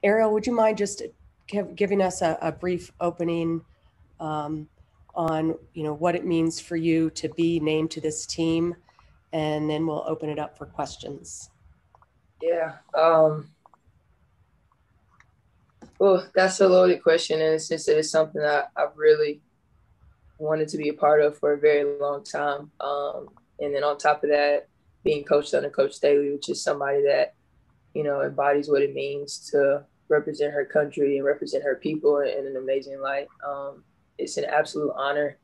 Ariel, would you mind just giving us a brief opening on what it means for you to be named to this team, and then we'll open it up for questions. Yeah. Well, that's a loaded question in the sense that it's something that I've really wanted to be a part of for a very long time. And then on top of that, being coached under Coach Staley, which is somebody that, embodies what it means to represent her country and represent her people in an amazing light. It's an absolute honor.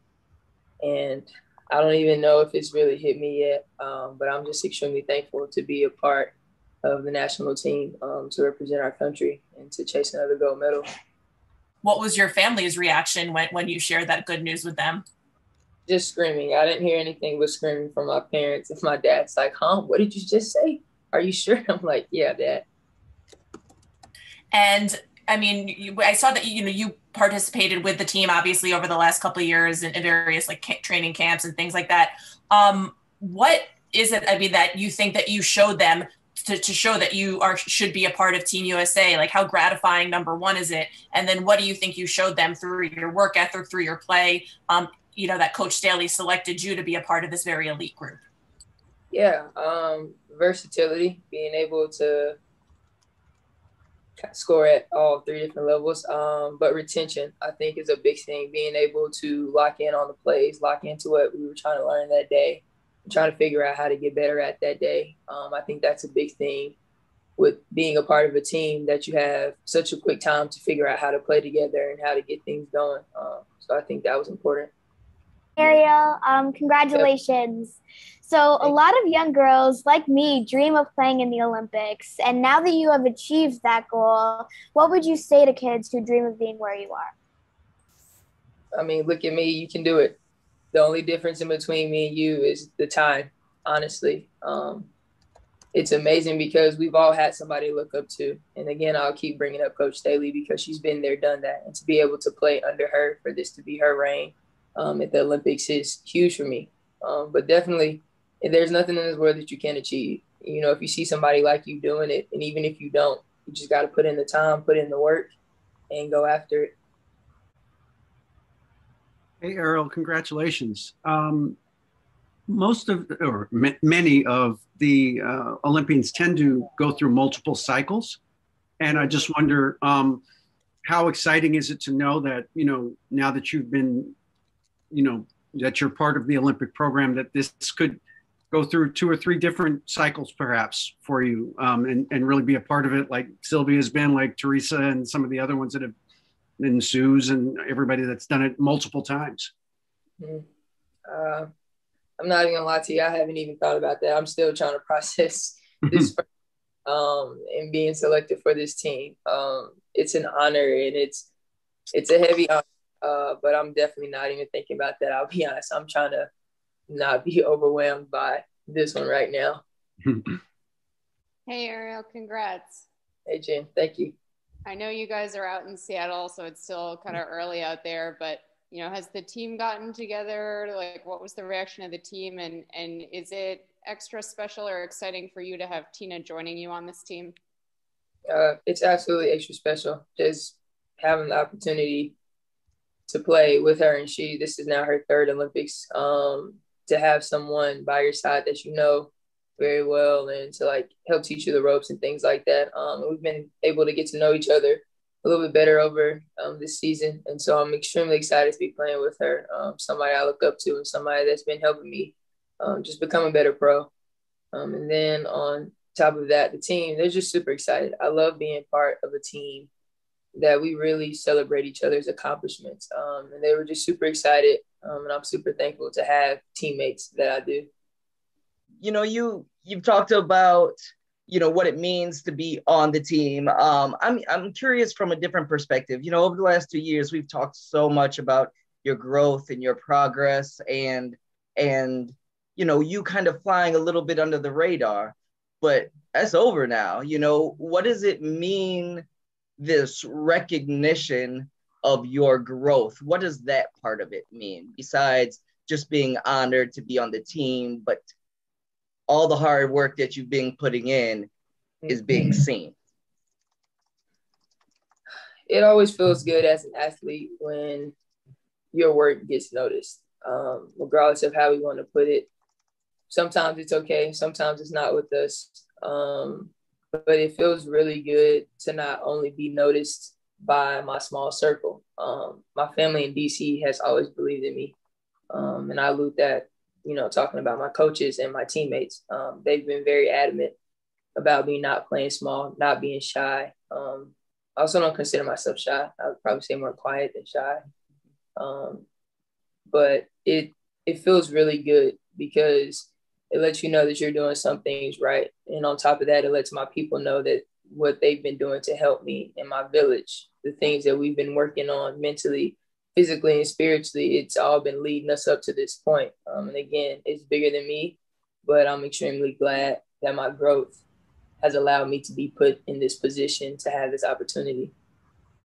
And I don't even know if it's really hit me yet, but I'm just extremely thankful to be a part of the national team, to represent our country and to chase another gold medal. What was your family's reaction when you shared that good news with them? Just screaming. I didn't hear anything but screaming from my parents. And my dad's like, "Huh? What did you just say? Are you sure?" I'm like, "Yeah, Dad." And I mean, I saw that you participated with the team obviously over the last couple of years in various training camps and things like that. What is it? I mean, that you think that you showed them to show that you should be a part of Team USA? Like, how gratifying, number one, is it? And then what do you think you showed them through your work ethic, through your play? That Coach Staley selected you to be a part of this very elite group. Yeah, versatility, being able to score at all three different levels. But retention, I think, is a big thing. Being able to lock in on the plays, lock into what we were trying to learn that day, and trying to figure out how to get better at that day. I think that's a big thing with being a part of a team, that you have such a quick time to figure out how to play together and how to get things going. So I think that was important. Ariel, congratulations. So a lot of young girls like me dream of playing in the Olympics. And now that you have achieved that goal, what would you say to kids who dream of being where you are? I mean, look at me, you can do it. The only difference in between me and you is the time, honestly. It's amazing because we've all had somebody to look up to. And again, I'll keep bringing up Coach Staley because she's been there, done that. And to be able to play under her, for this to be her reign at the Olympics, is huge for me. But definitely, there's nothing in this world that you can't achieve. If you see somebody like you doing it, and even if you don't, you just got to put in the time, put in the work, and go after it. Hey, Ariel, congratulations. Many of the Olympians tend to go through multiple cycles. And I just wonder, how exciting is it to know that, now that you've been, that you're part of the Olympic program, that this could go through 2 or 3 different cycles perhaps for you, and really be a part of it, like Sylvia's been, like Teresa and some of the other ones that have been, Sue's, and everybody that's done it multiple times. I'm not even gonna lie to you, I haven't even thought about that. I'm still trying to process this and being selected for this team. It's an honor, and it's a heavy honor, but I'm definitely not even thinking about that. I'll be honest, I'm trying to not be overwhelmed by this one right now. Hey, Ariel, congrats. Hey, Jen, thank you. I know you guys are out in Seattle, so it's still kind of early out there, but has the team gotten together? Like, what was the reaction of the team? And is it extra special or exciting for you to have Tina joining you on this team? It's absolutely extra special. Just having the opportunity to play with her, and this is now her 3rd Olympics. To have someone by your side that you know very well, and to help teach you the ropes and things like that. We've been able to get to know each other a little bit better over this season. And so I'm extremely excited to be playing with her, somebody I look up to and somebody that's been helping me just become a better pro. And then on top of that, the team, they're just super excited. I love being part of a team that we really celebrate each other's accomplishments. And they were just super excited. And I'm super thankful to have teammates that I do. You've talked about what it means to be on the team. I'm curious from a different perspective. Over the last 2 years, we've talked so much about your growth and your progress, and you kind of flying a little bit under the radar. But that's over now. What does it mean, this recognition of your growth? What does that part of it mean, besides just being honored to be on the team, but all the hard work that you've been putting in is being seen? it always feels good as an athlete when your work gets noticed, regardless of how we want to put it. Sometimes it's okay. Sometimes it's not with us. But it feels really good to not only be noticed by my small circle. My family in DC has always believed in me. And I allude that, talking about my coaches and my teammates. They've been very adamant about me not playing small, not being shy. I also don't consider myself shy. I would probably say more quiet than shy. But it feels really good because it lets you know that you're doing some things right. And on top of that, it lets my people know that what they've been doing to help me in my village, the things that we've been working on mentally, physically, and spiritually, it's all been leading us up to this point. And again, it's bigger than me, but I'm extremely glad that my growth has allowed me to be put in this position to have this opportunity.